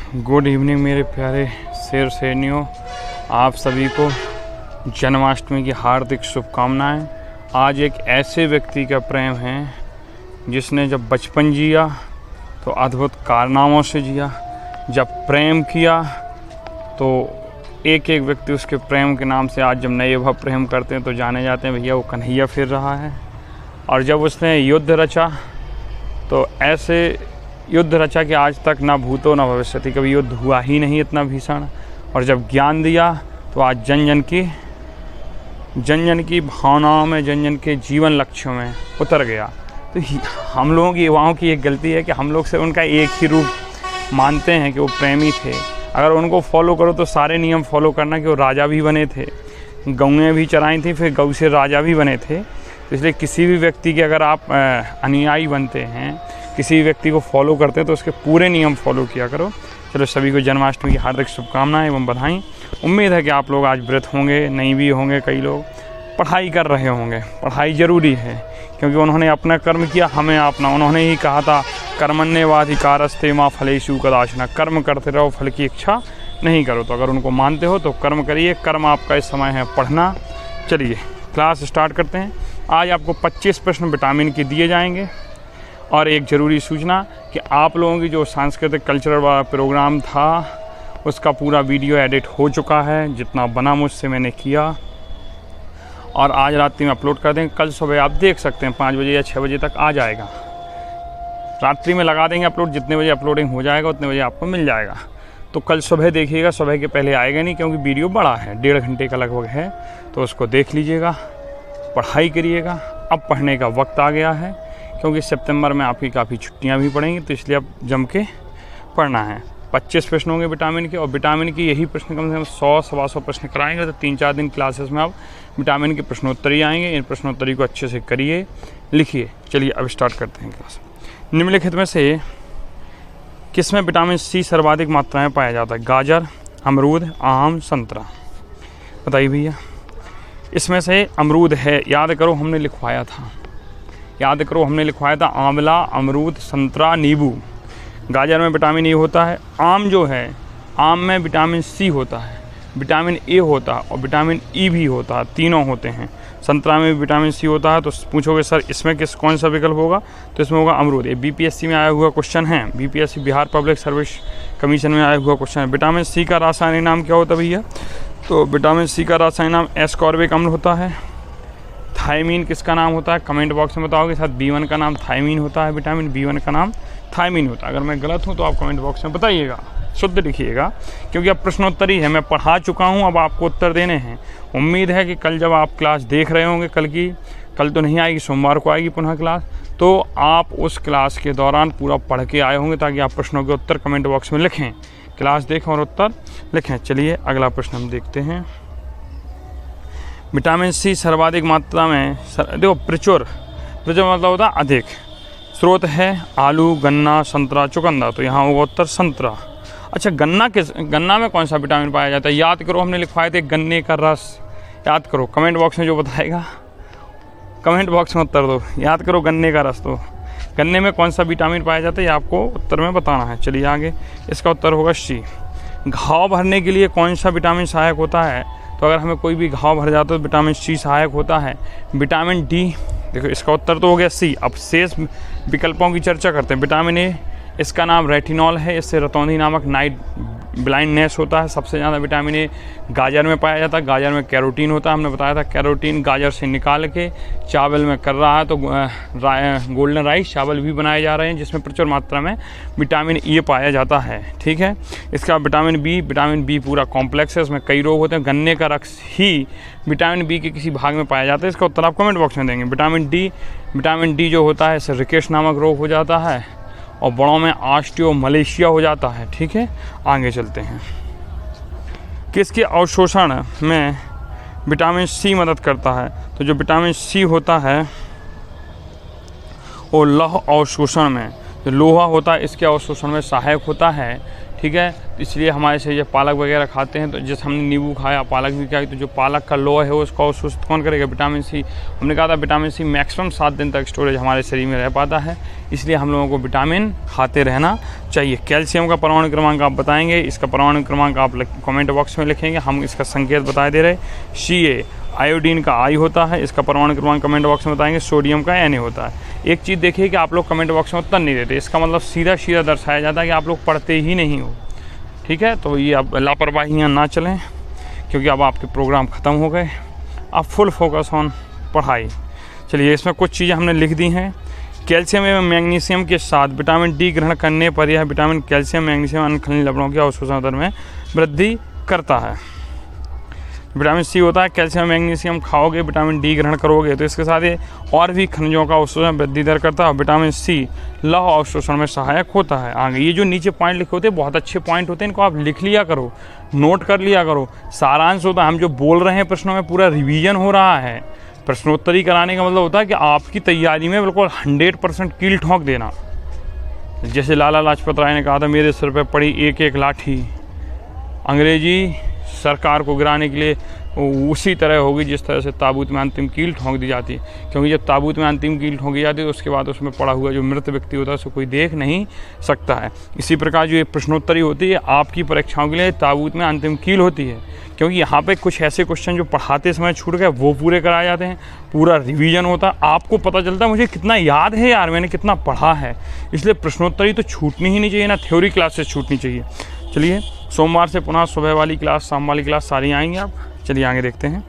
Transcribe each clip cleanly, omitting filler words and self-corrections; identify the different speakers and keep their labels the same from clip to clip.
Speaker 1: Good evening मेरे प्यारे शेर शेरनियों, आप सभी को जन्माष्टमी की हार्दिक शुभकामनाएं। आज एक ऐसे व्यक्ति का प्रेम है जिसने जब बचपन जिया तो अद्भुत कारनामों से जिया, जब प्रेम किया तो एक एक व्यक्ति उसके प्रेम के नाम से आज जब नए भाव प्रेम करते हैं तो जाने जाते हैं भैया वो कन्हैया फिर रहा है। और जब उसने युद्ध रचा तो ऐसे युद्ध रचा कि आज तक ना भूतो ना भविष्यति, कभी युद्ध हुआ ही नहीं इतना भीषण। और जब ज्ञान दिया तो आज जन जन की भावनाओं में, जन जन के जीवन लक्ष्यों में उतर गया। तो हम लोगों की युवाओं की एक गलती है कि हम लोग से उनका एक ही रूप मानते हैं कि वो प्रेमी थे। अगर उनको फॉलो करो तो सारे नियम फॉलो करना कि वो राजा भी बने थे, गौएँ भी चराई थी, फिर गौ से राजा भी बने थे। तो इसलिए किसी भी व्यक्ति के अगर आप अनुयायी बनते हैं, किसी भी व्यक्ति को फॉलो करते हैं तो उसके पूरे नियम फॉलो किया करो। चलो सभी को जन्माष्टमी की हार्दिक शुभकामनाएं एवं बधाई। उम्मीद है कि आप लोग आज व्रत होंगे, नहीं भी होंगे, कई लोग पढ़ाई कर रहे होंगे। पढ़ाई ज़रूरी है क्योंकि उन्होंने अपना कर्म किया, हमें अपना। उन्होंने ही कहा था कर्मण्येवाधिकारस्ते मा फलेषु कदाचन, कर्म करते रहो, फल की इच्छा नहीं करो। तो अगर उनको मानते हो तो कर्म करिए, कर्म आपका इस समय है पढ़ना। चलिए क्लास स्टार्ट करते हैं। आज आपको 25 प्रश्न विटामिन के दिए जाएंगे। और एक ज़रूरी सूचना कि आप लोगों की जो सांस्कृतिक कल्चरल वाला प्रोग्राम था उसका पूरा वीडियो एडिट हो चुका है, जितना बना मुझसे मैंने किया, और आज रात्रि में अपलोड कर देंगे। कल सुबह आप देख सकते हैं 5 बजे या 6 बजे तक आ जाएगा। रात्रि में लगा देंगे अपलोड, जितने बजे अपलोडिंग हो जाएगा उतने बजे आपको मिल जाएगा। तो कल सुबह देखिएगा, सुबह के पहले आएगा नहीं क्योंकि वीडियो बड़ा है, 1.5 घंटे का लगभग है। तो उसको देख लीजिएगा, पढ़ाई करिएगा। अब पढ़ने का वक्त आ गया है क्योंकि सितंबर में आपकी काफ़ी छुट्टियां भी पड़ेंगी, तो इसलिए अब जम के पढ़ना है। 25 प्रश्न होंगे विटामिन के, और विटामिन की यही प्रश्न कम से कम 100-125 प्रश्न कराएंगे। तो 3-4 दिन क्लासेस में आप विटामिन के प्रश्नोत्तरी आएंगे। इन प्रश्नोत्तरी को अच्छे से करिए, लिखिए। चलिए अब स्टार्ट करते हैं क्लास। निम्नलिखित में से किसमें विटामिन सी सर्वाधिक मात्रा में पाया जाता है? गाजर, अमरूद, आम, संतरा। बताइए भैया। इसमें से अमरूद है, याद करो हमने लिखवाया था आंवला, अमरूद, संतरा, नींबू। गाजर में विटामिन ए होता है। आम जो है, आम में विटामिन सी होता है, विटामिन ए होता है और विटामिन ई भी होता है, तीनों होते हैं। संतरा में भी विटामिन सी होता है। तो पूछोगे सर इसमें कौन सा विकल्प होगा, तो इसमें होगा अमरूद। ये बीपीएससी में आया हुआ क्वेश्चन है, BPSC Bihar public service commission में आया हुआ क्वेश्चन है। विटामिन सी का रासायनिक नाम क्या होता है भैया? तो विटामिन सी का रासायनिक नाम एस्कॉर्बिक अम्ल होता है। थायमीन किसका नाम होता है? कमेंट बॉक्स में बताओगे। साथ B1 का नाम थायमीन होता है, विटामिन B1 का नाम थायमीन होता है। अगर मैं गलत हूँ तो आप कमेंट बॉक्स में बताइएगा, शुद्ध लिखिएगा, क्योंकि अब प्रश्नोत्तरी है, मैं पढ़ा चुका हूँ, अब आपको उत्तर देने हैं। उम्मीद है कि कल जब आप क्लास देख रहे होंगे, कल तो नहीं आएगी, सोमवार को आएगी पुनः क्लास, तो आप उस क्लास के दौरान पूरा पढ़ के आए होंगे ताकि आप प्रश्नों के उत्तर कमेंट बॉक्स में लिखें। क्लास देखें और उत्तर लिखें। चलिए अगला प्रश्न हम देखते हैं। विटामिन सी सर्वाधिक मात्रा में देखो प्रचुर मतलब होता है अधिक। स्रोत है आलू, गन्ना, संतरा, चुकंदर। तो यहाँ होगा उत्तर संतरा। अच्छा, गन्ना में कौन सा विटामिन पाया जाता है? याद करो, हमने लिखवाए थे गन्ने का रस। याद करो, कमेंट बॉक्स में जो बताएगा कमेंट बॉक्स में उत्तर दो। याद करो गन्ने का रस। तो गन्ने में कौन सा विटामिन पाया जाता है ये आपको उत्तर में बताना है। चलिए आगे, इसका उत्तर होगा सी। घाव भरने के लिए कौन सा विटामिन सहायक होता है? तो अगर हमें कोई भी घाव भर जाता है तो विटामिन सी सहायक होता है। विटामिन डी, देखो इसका उत्तर तो हो गया सी। अब शेष विकल्पों की चर्चा करते हैं। विटामिन ए, इसका नाम रेटिनॉल है, इससे रतौंधी नामक नाइट ब्लाइंडनेस होता है। सबसे ज़्यादा विटामिन ए गाजर में पाया जाता है। गाजर में कैरोटीन होता है, हमने बताया था। कैरोटीन गाजर से निकाल के चावल में कर रहा है, तो गोल्डन राइस चावल भी बनाए जा रहे हैं जिसमें प्रचुर मात्रा में विटामिन ए पाया जाता है। ठीक है। इसका विटामिन बी पूरा कॉम्प्लेक्स है, इसमें कई रोग होते हैं। गन्ने का रस ही विटामिन बी के किसी भाग में पाया जाता है। इसका उत्तर आप कमेंट बॉक्स में देंगे। विटामिन डी जो होता है इससे रिकेश नामक रोग हो जाता है और बड़ों में ऑस्टियोमलेशिया हो जाता है। ठीक है, आगे चलते हैं। किसके अवशोषण में विटामिन सी मदद करता है? तो जो विटामिन सी होता है वो लौह अवशोषण में, जो लोहा होता है इसके अवशोषण में सहायक होता है। ठीक है, इसलिए हमारे से ये पालक वगैरह खाते हैं, तो जैसे हमने नींबू खाया, पालक भी खाई, तो जो पालक का लोहा है उसको अवशोषित कौन करेगा? Vitamin C. हमने कहा था विटामिन सी मैक्सिमम 7 दिन तक स्टोरेज हमारे शरीर में रह पाता है। इसलिए हम लोगों को विटामिन खाते रहना चाहिए। कैल्शियम का परमाणु क्रमांक आप बताएंगे, इसका परमाणु क्रमांक आप कमेंट बॉक्स में लिखेंगे, हम इसका संकेत बता दे रहे। Ca आयोडीन का I होता है, इसका परमाणु क्रमांक कमेंट बॉक्स में बताएंगे। सोडियम का Na होता है। एक चीज़ देखिए कि आप लोग कमेंट बॉक्स में उत्तर नहीं देते, इसका मतलब सीधा सीधा दर्शाया जाता है कि आप लोग पढ़ते ही नहीं हो। ठीक है, तो ये अब लापरवाहियाँ ना चलें, क्योंकि अब आपके प्रोग्राम ख़त्म हो गए, अब फुल फोकस ऑन पढ़ाई। चलिए, इसमें कुछ चीज़ें हमने लिख दी हैं। कैल्शियम एवं मैग्नीशियम के साथ विटामिन डी ग्रहण करने पर यह विटामिन कैल्शियम मैग्नीशियम अन्य खनिज लवणों की अवशोषण दर में वृद्धि करता है। विटामिन सी होता है, कैल्शियम मैग्नीशियम खाओगे, विटामिन डी ग्रहण करोगे तो इसके साथ ये और भी खनिजों का अवशोषण वृद्धि दर करता है। विटामिन सी लौह अवशोषण में सहायक होता है। आगे ये जो नीचे पॉइंट लिखे होते हैं बहुत अच्छे पॉइंट होते हैं, इनको आप लिख लिया करो, नोट कर लिया करो। सारांश होता है, हम जो बोल रहे हैं प्रश्नों में पूरा रिवीजन हो रहा है। प्रश्नोत्तरी कराने का मतलब होता है कि आपकी तैयारी में बिल्कुल 100% कील ठोंक देना। जैसे लाला लाजपत राय ने कहा था, मेरे सिर पर पड़ी एक एक लाठी अंग्रेजी सरकार को गिराने के लिए उसी तरह होगी जिस तरह से ताबूत में अंतिम कील ठोंक दी जाती है। क्योंकि जब ताबूत में अंतिम कील ठोंकी जाती है तो उसके बाद उसमें पड़ा हुआ जो मृत व्यक्ति होता है उसको कोई देख नहीं सकता है। इसी प्रकार जो ये प्रश्नोत्तरी होती है आपकी परीक्षाओं के लिए ताबूत में अंतिम कील होती है, क्योंकि यहाँ पे कुछ ऐसे क्वेश्चन जो पढ़ाते समय छूट गए वो पूरे कराए जाते हैं, पूरा रिवीजन होता है, आपको पता चलता है मुझे कितना याद है यार, मैंने कितना पढ़ा है। इसलिए प्रश्नोत्तरी तो छूटनी ही नहीं चाहिए, ना थ्योरी क्लासेस छूटनी चाहिए। चलिए, सोमवार से पुनः सुबह वाली क्लास, शाम वाली क्लास सारी आएंगी आप। चलिए आगे देखते हैं।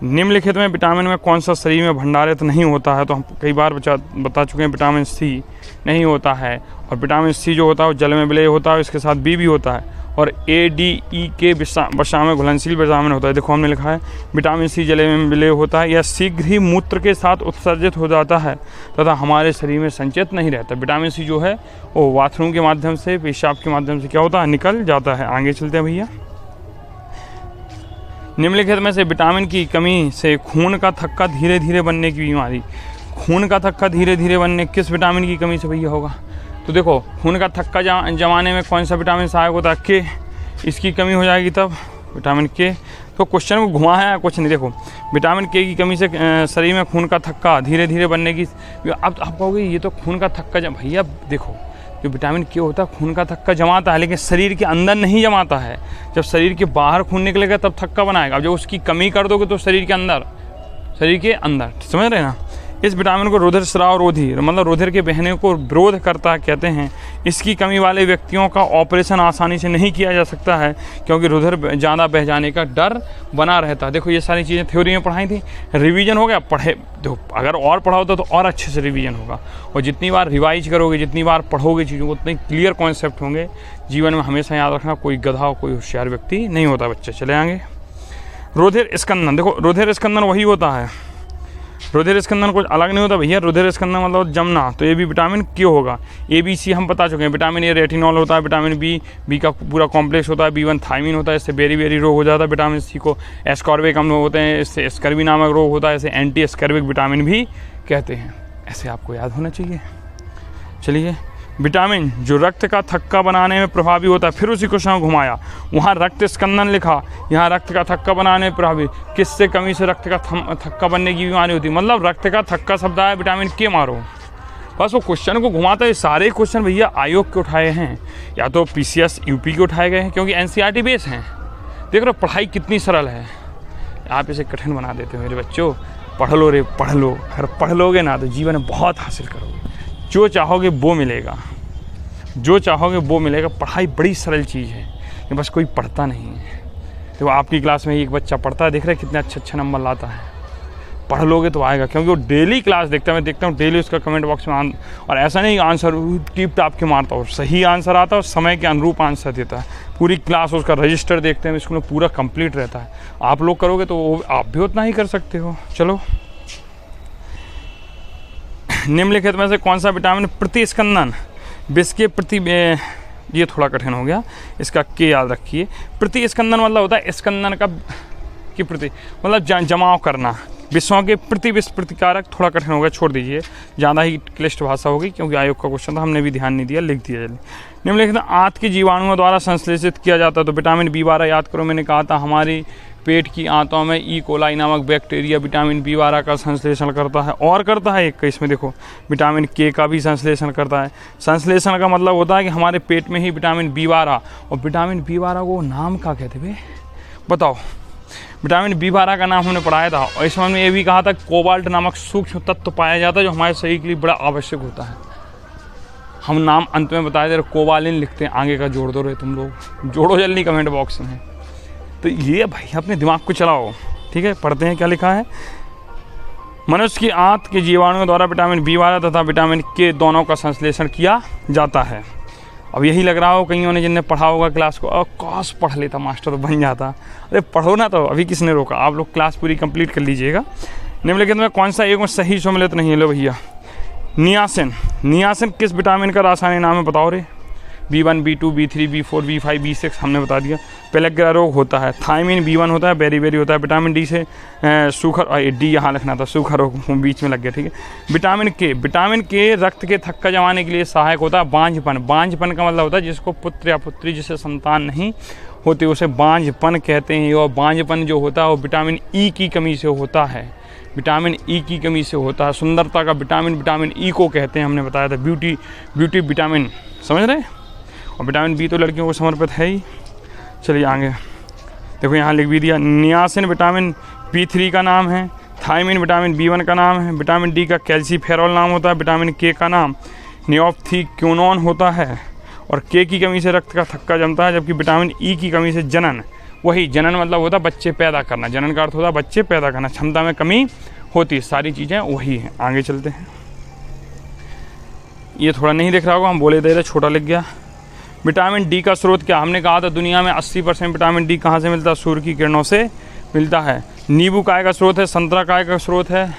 Speaker 1: निम्नलिखित में विटामिन में कौन सा शरीर में भंडारित नहीं होता है? तो हम कई बार बता चुके हैं, विटामिन सी नहीं होता है, और विटामिन सी जो होता है वो जल में विलय होता है, इसके साथ बी भी होता है, और ADE के वसा में घुलनशील विटामिन होता है। देखो हमने लिखा है विटामिन सी जल में विलय होता है, यह शीघ्र ही मूत्र के साथ उत्सर्जित हो जाता है तथा हमारे शरीर में संचित नहीं रहता। विटामिन सी जो है वो बाथरूम के माध्यम से, पेशाब के माध्यम से क्या होता है, निकल जाता है। आगे चलते हैं भैया। निम्नलिखित में से विटामिन की कमी से खून का थक्का धीरे धीरे बनने की बीमारी, खून का थक्का धीरे धीरे बनने किस विटामिन की कमी से भैया होगा? तो देखो, खून का थक्का जमाने में कौन सा विटामिन सहायक होता है? के, इसकी कमी हो जाएगी तब विटामिन के। तो क्वेश्चन को घुमाया कुछ नहीं। देखो, विटामिन के की कमी से शरीर में खून का थक्का धीरे धीरे बनने की। अब आप कहोगे ये तो खून का थक्का भैया देखो, जो विटामिन के होता है खून का थक्का जमाता है, लेकिन शरीर के अंदर नहीं जमाता है। जब शरीर के बाहर खून निकलेगा तब थक्का बनाएगा। अब जब उसकी कमी कर दोगे तो शरीर के अंदर समझ रहे ना। इस विटामिन को रुधिर स्राव रोधी, मतलब रुधिर के बहने को विरोध करता कहते हैं। इसकी कमी वाले व्यक्तियों का ऑपरेशन आसानी से नहीं किया जा सकता है, क्योंकि रुधिर ज़्यादा बह जाने का डर बना रहता है। देखो, ये सारी चीज़ें थ्योरी में पढ़ाई थी, रिवीजन हो गया। पढ़े देखो, अगर और पढ़ा होता तो और अच्छे से रिवीजन होगा, और जितनी बार रिवाइज करोगे, जितनी बार पढ़ोगे चीज़ों को, उतने क्लियर कॉन्सेप्ट होंगे। जीवन में हमेशा याद रखना, कोई गधा कोई होशियार व्यक्ति नहीं होता बच्चे। चले आगे। रुधिर स्कंदन, देखो रुधिर स्कंदन वही होता है, रुधिर स्कंदन कुछ अलग नहीं होता भैया। रुधिर स्कंदन मतलब जमना, तो ये भी विटामिन क्यों होगा? ABC हम बता चुके हैं। विटामिन ए रेटिनॉल होता है, विटामिन बी का पूरा कॉम्प्लेक्स होता है, B1 थायमिन होता है, इससे बेरी रोग हो जाता है। विटामिन सी को एस्कॉर्बिक अम्ल होते हैं, इससे स्कर्वी नामक रोग होता है, इसे एंटी स्कर्विक विटामिन भी कहते हैं। ऐसे आपको याद होना चाहिए। चलिए, विटामिन जो रक्त का थक्का बनाने में प्रभावी होता है, फिर उसी क्वेश्चन को घुमाया, वहाँ रक्त स्कंदन लिखा, यहाँ रक्त का थक्का बनाने में प्रभावी, किससे कमी से रक्त का थक्का बनने की बीमारी होती है? मतलब रक्त का थक्का शब्द आया, विटामिन के मारो, बस वो क्वेश्चन को घुमाता है। सारे क्वेश्चन भैया आयोग के उठाए हैं, या तो PCS UP के उठाए गए हैं, क्योंकि NCERT बेस हैं। देख रहे हो पढ़ाई कितनी सरल है, आप इसे कठिन बना देते हो मेरे बच्चों। पढ़ लो रे, पढ़ लो। अगर पढ़ लोगे ना तो जीवन में बहुत हासिल करोगे, जो चाहोगे वो मिलेगा, जो चाहोगे वो मिलेगा। पढ़ाई बड़ी सरल चीज़ है, ये बस कोई पढ़ता नहीं है। तो आपकी क्लास में एक बच्चा पढ़ता है, देख रहे कितने अच्छे नंबर लाता है। पढ़ लोगे तो आएगा, क्योंकि वो डेली क्लास देखता है। मैं देखता हूँ डेली उसका कमेंट बॉक्स में और ऐसा नहीं आंसर टिप टाप के मारता और सही आंसर आता है और समय के अनुरूप आंसर देता है। पूरी क्लास उसका रजिस्टर देखते हैं, स्कूल में पूरा कंप्लीट रहता है। आप लोग करोगे तो आप भी उतना ही कर सकते हो। चलो, निम्नलिखित में से कौन सा विटामिन प्रतिस्कंदन विष के प्रति, ये थोड़ा कठिन हो गया, इसका के याद रखिए। प्रतिस्कंदन मतलब होता है स्कंदन का की प्रति, मतलब जमाव करना, विषयों के प्रति विष प्रतिकारक, थोड़ा कठिन होगा, छोड़ दीजिए, ज़्यादा ही क्लिष्ट भाषा होगी क्योंकि आयोग का क्वेश्चन था, हमने भी ध्यान नहीं दिया, लिख दिया जल्दी। निम्नलिखित आंत के जीवाणुओं द्वारा संश्लेषित किया जाता है। तो विटामिन B12 याद करो, मैंने कहा था हमारी पेट की आंतों में ई कोलाई नामक बैक्टीरिया विटामिन B12 का संश्लेषण करता है, और करता है एक इसमें देखो विटामिन K का भी संश्लेषण करता है। संश्लेषण का मतलब होता है कि हमारे पेट में ही विटामिन B12, और विटामिन B12 को नाम क्या कहते हैं बताओ? विटामिन B12 का नाम हमने पढ़ाया था, और इसमें हमने ये भी कहा था कोबाल्ट नामक सूक्ष्म तत्व पाया जाता है जो हमारे शरीर के लिए बड़ा आवश्यक होता है। हम नाम अंत में बताए थे, कोबालिन लिखते हैं, आगे का जोड़ दो रहे तुम लोग, जोड़ो जल्दी कमेंट बॉक्स में। तो ये भाई अपने दिमाग को चलाओ, ठीक है। पढ़ते हैं क्या लिखा है। मनुष्य की आंत के जीवाणुओं द्वारा विटामिन B12 तथा विटामिन K दोनों का संश्लेषण किया जाता है। अब यही लग रहा हो कईयों ने जिनने पढ़ा होगा क्लास को, और काश पढ़ लेता मास्टर तो बन जाता। अरे पढ़ो ना, तो अभी किसने रोका, आप लोग क्लास पूरी कंप्लीट कर लीजिएगा। निम्नलिखित में कौन सा एक में सही सम्मिलित नहीं है? लो भैया, नियासिन। नियासिन किस विटामिन का रासायनिक नाम है बताओ रे? B1, B2, B3, B4, B5, B6 हमने बता दिया। पेलेग्रा रोग होता है, थायमिन B1 होता है, बेरी होता है। विटामिन डी से सूखा, डी यहाँ लिखना था, सूखा रोग बीच में लग गया, ठीक है। विटामिन के रक्त के थक्का जमाने के लिए सहायक होता है। बांझपन, बांझपन का मतलब होता है जिसको पुत्र या पुत्री जिसे संतान नहीं होती उसे बांझपन कहते हैं। और बांझपन जो होता है वो विटामिन ई की कमी से होता है, विटामिन ई की कमी से होता है। सुंदरता का विटामिन ई को कहते हैं, हमने बताया था, ब्यूटी विटामिन, समझ रहे। और विटामिन बी तो लड़कियों को समर्पित है ही। चलिए आगे देखो, यहाँ लिख भी दिया। नियासिन विटामिन B3 का नाम है, थायमिन विटामिन B1 का नाम है, विटामिन डी का कैल्सीफेरॉल नाम होता है, विटामिन K का नाम नियोप्थीक्विनोन होता है, और K की कमी से रक्त का थक्का जमता है, जबकि विटामिन ई की कमी से जनन, वही जनन मतलब होता है बच्चे पैदा करना, जनन का अर्थ होता है बच्चे पैदा करना, क्षमता में कमी होती है। सारी चीज़ें वही हैं। आगे चलते हैं, ये थोड़ा नहीं दिख रहा होगा, हम बोले दे रहे, छोटा लिख गया। विटामिन डी का स्रोत क्या? हमने कहा था दुनिया में 80% विटामिन डी कहाँ से मिलता है? सूर्य की किरणों से मिलता है। नींबू काय का स्रोत है, संतरा काय का स्रोत है,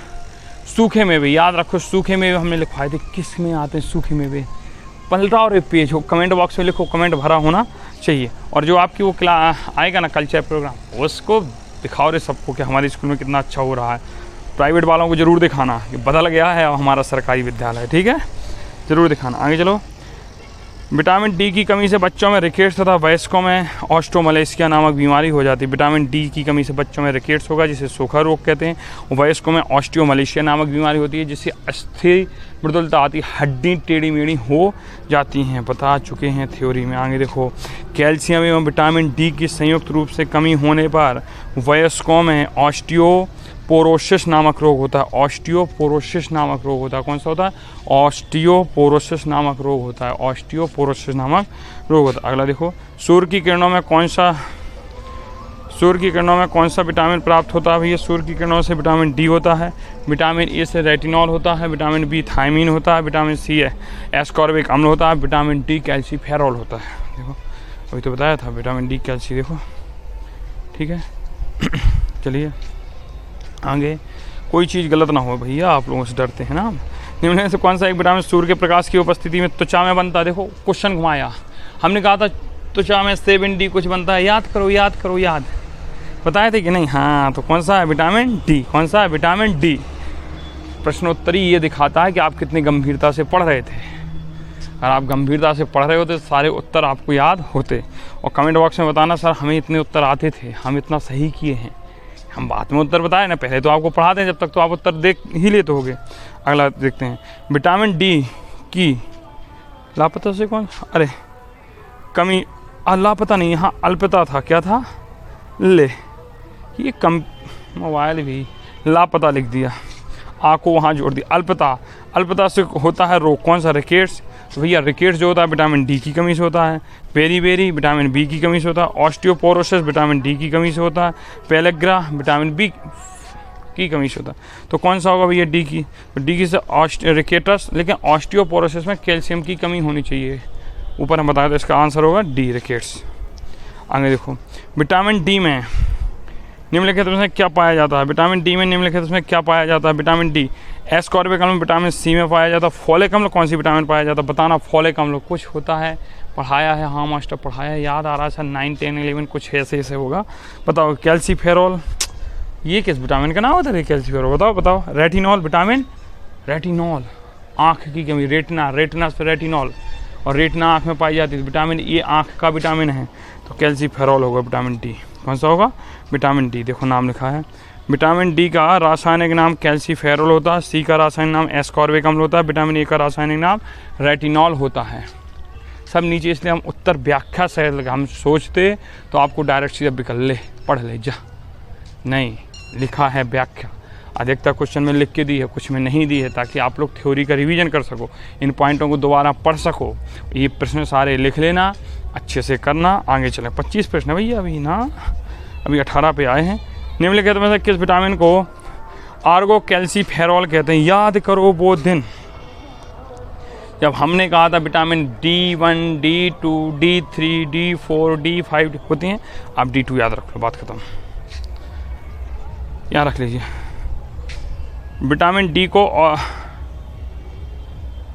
Speaker 1: सूखे मेवे, याद रखो सूखे मेवे हमने लिखवाए थे, किस में आते हैं सूखे मेवे? पलटाओ रे पेज हो, कमेंट बॉक्स में लिखो, कमेंट भरा होना चाहिए। और जो आपकी वो आएगा ना कल्चर प्रोग्राम, उसको दिखाओ रे सबको कि हमारे स्कूल में कितना अच्छा हो रहा है। प्राइवेट वालों को ज़रूर दिखाना कि बदल गया है हमारा सरकारी विद्यालय, ठीक है, ज़रूर दिखाना। आगे चलो। विटामिन डी की कमी से बच्चों में रिकेट्स तथा वयस्कों में ऑस्टियोमलेशिया नामक बीमारी हो जाती है। विटामिन डी की कमी से बच्चों में रिकेट्स होगा जिसे सूखा रोग कहते हैं, और वयस्कों में ऑस्टियोमलेशिया नामक बीमारी होती है जिससे अस्थि मृदुलता आती है, हड्डी टेढ़ी मेढ़ी हो जाती हैं, बता चुके हैं थ्योरी में। आगे देखो, कैल्शियम एवं विटामिन डी की संयुक्त रूप से कमी होने पर वयस्कों में ऑस्टियोपोरोसिस नामक रोग होता है। ऑस्टियोपोरोसिस नामक रोग होता है। कौन सा होता है? ऑस्टियोपोरोसिस नामक रोग होता है। ऑस्टियोपोरोसिस नामक रोग होता है। अगला देखो, सूर्य की किरणों में कौन सा विटामिन प्राप्त होता है? भैया सूर्य की किरणों से विटामिन डी होता है, विटामिन ए से रेटिनॉल होता है, विटामिन बी थायमिन होता है, विटामिन सी एस्कॉर्बिक अम्ल होता है, विटामिन डी कैल्सीफेरॉल होता है। देखो अभी तो बताया था विटामिन डी कैल्सी, देखो ठीक है। चलिए आगे, कोई चीज़ गलत ना हो भैया, आप लोगों से डरते हैं ना। निम्न से कौन सा एक विटामिन सूर्य के प्रकाश की उपस्थिति में त्वचा में बनता है? देखो क्वेश्चन घुमाया, हमने कहा था त्वचा में 7D कुछ बनता है, याद करो याद बताए थे कि नहीं? हाँ, तो कौन सा है? Vitamin D. कौन सा है? Vitamin D. प्रश्नोत्तरी ये दिखाता है कि आप कितनी गंभीरता से पढ़ रहे थे। अगर आप गंभीरता से पढ़ रहे होते तो सारे उत्तर आपको याद होते। और कमेंट बॉक्स में बताना सर हमें इतने उत्तर आते थे, हम इतना सही किए हैं। हम बाद में उत्तर बताए ना, पहले तो आपको पढ़ाते हैं, जब तक तो आप उत्तर देख ही लेते होगे। अगला देखते हैं, विटामिन डी की लापता से कौन, अरे कमी, लापता नहीं, यहाँ अल्पता था, क्या था? ले, ये कम, मोबाइल भी लापता लिख दिया, आ को वहाँ जोड़ दिया। अल्पता से होता है रोग, कौन सा? रिकेट्स। तो भैया रिकेट्स जो होता है विटामिन डी की कमी से होता है। बेरी विटामिन बी की कमी से होता है। ऑस्टियोपोरोसिस विटामिन डी की कमी से होता है। पेलेग्रा विटामिन बी की कमी से होता है। तो कौन सा होगा भैया? डी की। तो डी की से रिकेटस, लेकिन ऑस्टियोपोरोसिस में कैल्शियम की कमी होनी चाहिए, ऊपर हम बताया, तो इसका आंसर होगा डी, रिकेट्स। आगे देखो, विटामिन डी में निम्नलिखित में क्या पाया जाता है? विटामिन डी में निम्नलिखित में क्या पाया जाता है? विटामिन डी एस्कॉर्बिक अम्ल विटामिन सी में पाया जाता है। फोलिक अम्ल कौन सी विटामिन पाया जाता है? बताना। फोलिक अम्ल कुछ होता है, पढ़ाया है, हाँ मास्टर पढ़ाया है, याद आ रहा है सर 9, 10, 11 कुछ ऐसे होगा, बताओ। कैल्सीफेरॉल, ये किस विटामिन का नाम होता है कैल्सीफेरॉल? बताओ बताओ। रेटिनॉल विटामिन, रेटिनॉल आँख की कमी, रेटिना, रेटिना से रेटिनॉल, और रेटिना आँख में पाई जाती है। विटामिन ये आँख का विटामिन है, तो कैल्सीफेरॉल होगा विटामिन डी। कौन सा होगा? Vitamin D. देखो नाम लिखा है। विटामिन डी का रासायनिक नाम कैल्सीफेरॉल होता है, सी का रासायनिक नाम एस्कॉर्बिक अम्ल होता है, विटामिन ए का रासायनिक नाम रेटिनॉल होता है। सब नीचे, इसलिए हम उत्तर व्याख्या से हम सोचते तो आपको डायरेक्ट सीधा बिकल ले पढ़ ले जा, नहीं लिखा है व्याख्या। अधिकतर क्वेश्चन में लिख के दी है, कुछ में नहीं दी है, ताकि आप लोग थ्योरी का रिवीजन कर सको, इन पॉइंटों को दोबारा पढ़ सको। ये प्रश्न सारे लिख लेना, अच्छे से करना, आगे चले। 25 प्रश्न है भैया अभी ना, अभी 18 पे आए हैं। निम्नलिखित में से किस विटामिन को आर्गो कैल्सीफेरॉल कहते हैं? याद करो वो दिन जब हमने कहा था vitamin D1, D2, D3, D4, D5 होती हैं। आप D2 याद रख लो, बात खत्म, याद रख लीजिए। विटामिन डी को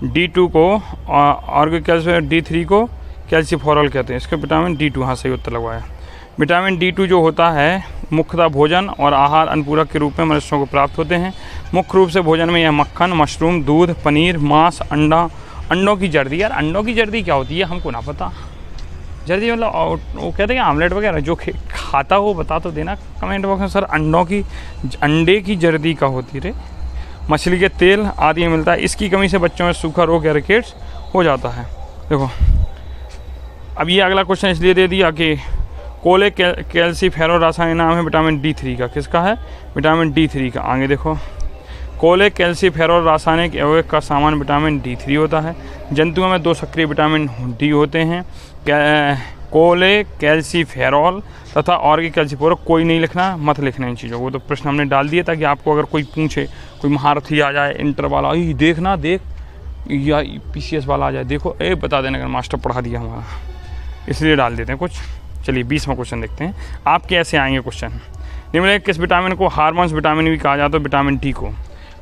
Speaker 1: D2 को आर्गो कैल्सीफेरॉल, D3 को कैल्सीफेरॉल कहते हैं। इसका विटामिन D2, हाँ सही उत्तर लगवाया। विटामिन D2 जो होता है मुख्यतः भोजन और आहार अनुपूरक के रूप में मनुष्यों को प्राप्त होते हैं। मुख्य रूप से भोजन में यह मक्खन, मशरूम, दूध, पनीर, मांस, अंडा, अंडों की जर्दी। यार अंडों की जर्दी क्या होती है हमको ना पता। जर्दी मतलब वो कहते हैं आमलेट वगैरह, जो खाता हो बता तो देना कमेंट बॉक्स में। सर अंडे की जर्दी का होती रे। मछली के तेल आदि में मिलता है। इसकी कमी से बच्चों में सूखा रोग या रिकेट्स हो जाता है। देखो अब ये अगला क्वेश्चन इसलिए दे दिया कि कोले कैल्सीफेरॉल रासायनिक नाम है विटामिन D3 का। किसका है? विटामिन D3 का। आगे देखो, कोले कैल्सीफेरॉल रासायनिक यौगिक का सामान विटामिन D3 होता है। जंतुओं में 2 सक्रिय विटामिन D होते हैं, कोले कैल्सीफेरॉल तथा ऑर्गो कैल्सीफेरॉल। कोई नहीं लिखना, मत लिखना इन चीज़ों को, तो प्रश्न हमने डाल दिया ताकि आपको अगर कोई पूछे, कोई महारथी आ जाए, इंटर वाला देखना देख, या PCS वाला आ जाए, देखो बता देना अगर मास्टर पढ़ा दिया हमारा, इसलिए डाल देते हैं कुछ। चलिए 20वां क्वेश्चन देखते हैं। आपके ऐसे आएंगे क्वेश्चन। निम्नलिखित किस विटामिन को हार्मोन्स विटामिन भी कहा जाता है? विटामिन डी को।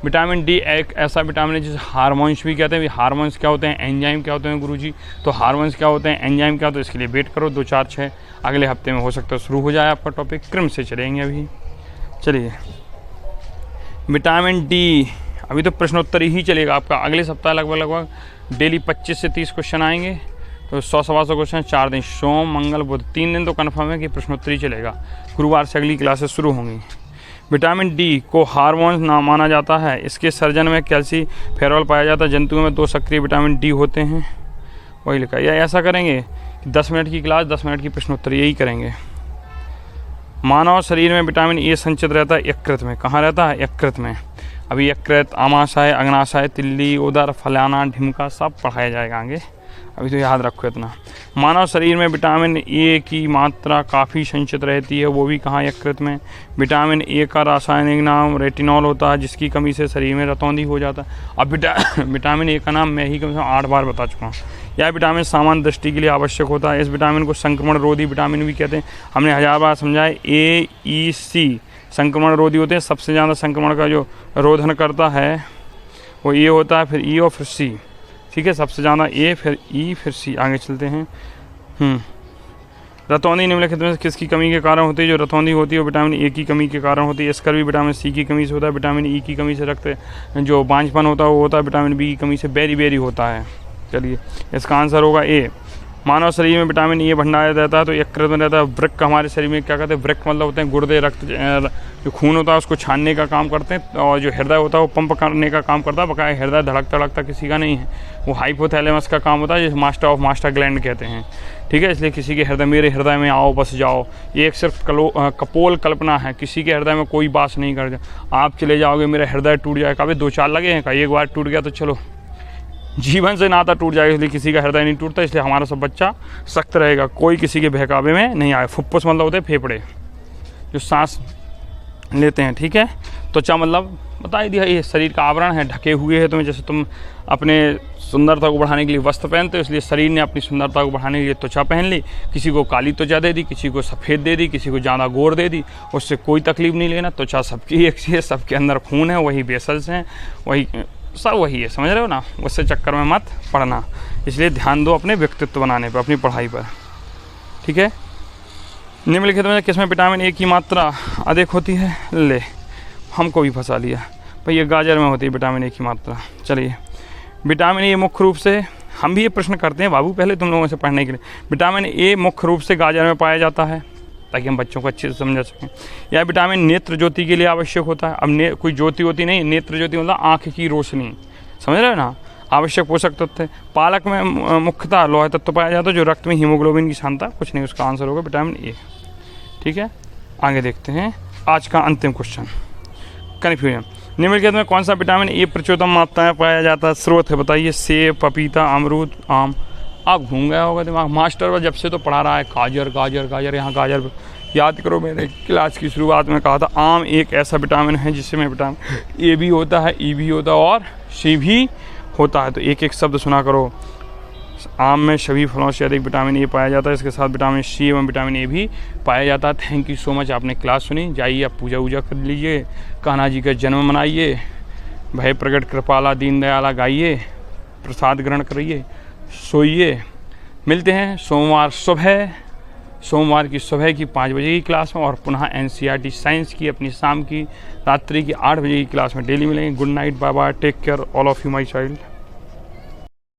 Speaker 1: विटामिन डी एक ऐसा विटामिन है जिसे हार्मोन्स भी कहते हैं। हार्मोन्स क्या होते हैं? एंजाइम क्या होते हैं गुरुजी? तो हार्मोन्स क्या होते हैं, एंजाइम क्या होते हैं, इसके लिए वेट करो 2, 4, 6 अगले हफ्ते में हो सकता है शुरू हो जाए आपका टॉपिक। क्रम से चलेंगे अभी। चलिए विटामिन डी, अभी तो प्रश्नोत्तरी ही चलेगा आपका। अगले सप्ताह लगभग डेली 25 से 30 क्वेश्चन आएंगे, तो 100-125 क्वेश्चन 4 दिन, सोम मंगल बुध 3 दिन तो कन्फर्म है कि प्रश्नोत्तरी चलेगा। गुरुवार से अगली क्लासेस शुरू होंगी। विटामिन डी को हार्मोन ना माना जाता है। इसके सर्जन में कैल्सीफेरॉल पाया जाता है। जंतुओं में 2 सक्रिय विटामिन डी होते हैं, वही लिखा। या ऐसा करेंगे 10 मिनट की क्लास, 10 मिनट की प्रश्नोत्तरी, यही करेंगे। मानव शरीर में विटामिन ए संचित रहता है यकृत में। कहाँ रहता है? यकृत में। अभी यकृत, आमाशय, अग्नाशय, तिल्ली, उदर, फलाना, ढिमका सब पढ़ाया जाएगा आगे, अभी तो याद रखो इतना। मानव शरीर में विटामिन ए की मात्रा काफ़ी संचित रहती है, वो भी कहाँ? यकृत में। विटामिन ए का रासायनिक नाम रेटिनॉल होता है, जिसकी कमी से शरीर में रतौंधी हो जाता है। अब विटामिन ए का नाम मैं ही कम से कम 8 बार बता चुका हूँ। यह विटामिन सामान्य दृष्टि के लिए आवश्यक होता है। इस विटामिन को संक्रमण रोधी विटामिन भी कहते हैं। हमने 1000 बार समझाया। AEC संक्रमण रोधी होते हैं। सबसे ज़्यादा संक्रमण का जो रोधन करता है वो ए होता है, फिर ई और फिर सी। ठीक है, सबसे ज़्यादा ए, फिर ई, फिर सी। आगे चलते हैं। रतौंधी निम्नलिखित में किसकी कमी के कारण होती है? जो रतौंधी होती है वो विटामिन ए की कमी के कारण होती है। स्कर भी विटामिन सी की कमी से होता है। विटामिन ई की कमी से रक्त जो बांझपन होता है वो होता है। विटामिन बी की कमी से बेरी होता है। चलिए इसका आंसर होगा ए। मानव शरीर में विटामिन ए भंडारित रहता है तो यकृत में रहता है। वृक्क हमारे शरीर में क्या कहते हैं? वृक्क मतलब होते हैं गुर्दे, रक्त जो खून होता है उसको छानने का काम करते हैं, और जो हृदय होता है वो पंप करने का काम करता है। बकाया हृदय धड़कता किसी का नहीं है, वो हाइपोथैलेमस का काम होता है, जिसे मास्टर ऑफ मास्टर ग्लैंड कहते हैं। ठीक है, इसलिए किसी के हृदय, मेरे हृदय में आओ बस जाओ, ये एक सिर्फ कपोल कल्पना है। किसी के हृदय में कोई बात नहीं कर, आप चले जाओगे मेरा हृदय टूट जाएगा, कभी 2-4 लगे हैं, एक बार टूट गया तो चलो जीवन से नाता टूट जाएगा। इसलिए किसी का हृदय नहीं टूटता, इसलिए हमारा सब बच्चा सख्त रहेगा, कोई किसी के बहकावे में नहीं आए। फुफ्फुस मतलब होते हैं फेफड़े, जो सांस लेते हैं। ठीक है, त्वचा मतलब बता ही दिया, ये शरीर का आवरण है, ढके हुए है। तुम्हें जैसे तुम अपने सुंदरता को बढ़ाने के लिए वस्त्र पहनते हो, इसलिए शरीर ने अपनी सुंदरता को बढ़ाने के लिए त्वचा पहन ली। किसी को काली त्वचा दे दी, किसी को सफ़ेद दे दी, किसी को ज़्यादा गोर दे दी, उससे कोई तकलीफ नहीं लेना। त्वचा सबकी एक चीज़ है, सबके अंदर खून है, वही वेसल्स हैं, वही सब वही है, समझ रहे हो ना? उससे चक्कर में मत पड़ना। इसलिए ध्यान दो अपने व्यक्तित्व बनाने पर, अपनी पढ़ाई पर। ठीक है, निम्नलिखित में किसमें विटामिन ए की मात्रा अधिक होती है? ले, हमको भी फंसा लिया भाई, ये गाजर में होती है विटामिन ए की मात्रा। चलिए, विटामिन ए मुख्य रूप से, हम भी ये प्रश्न करते हैं बाबू पहले तुम लोगों से पढ़ने के लिए। विटामिन ए मुख्य रूप से गाजर में पाया जाता है, ताकि हम बच्चों को अच्छे से समझा सकें। यह विटामिन नेत्र ज्योति के लिए आवश्यक होता है। अब कोई ज्योति होती नहीं, नेत्र ज्योति मतलब आँख की रोशनी, समझ रहे हो ना। आवश्यक पोषक तत्व है। पालक में मुख्यतः लौह तत्व पाया जाता है जो रक्त में हीमोग्लोबिन की क्षमता, कुछ नहीं, उसका आंसर होगा विटामिन ए। ठीक है, आगे देखते हैं आज का अंतिम क्वेश्चन, कन्फ्यूजन। निम्नलिखित में कौन सा विटामिन ए प्रचुरतम मात्रा में पाया जाता है? स्रोत है, बताइए। सेब, पपीता, अमरूद, आम। आप घूम गया होगा दिमाग, मास्टर वो जब से तो पढ़ा रहा है गाजर गाजर गाजर, यहाँ गाजर याद करो। मैंने क्लास की शुरुआत में कहा था आम एक ऐसा विटामिन है जिसमें विटामिन ए भी होता है, ई भी होता है और सी भी होता है। तो एक एक शब्द सुना करो। आम में सभी फलों से अधिक विटामिन ए पाया जाता है, इसके साथ विटामिन सी एवं विटामिन ए भी पाया जाता है। थैंक यू सो मच, आपने क्लास सुनी। जाइए आप पूजा वूजा कर लीजिए, कान्हा जी का जन्म मनाइए, भय प्रगट कृपाला दीन दयाला गाइए, प्रसाद ग्रहण करिए, सोइए। मिलते हैं सोमवार की सुबह की 5 बजे की क्लास में, और पुनः NCERT साइंस की अपनी शाम की रात्रि की 8 बजे की क्लास में डेली मिलेंगे। Good night, bye bye, take care all of you my child.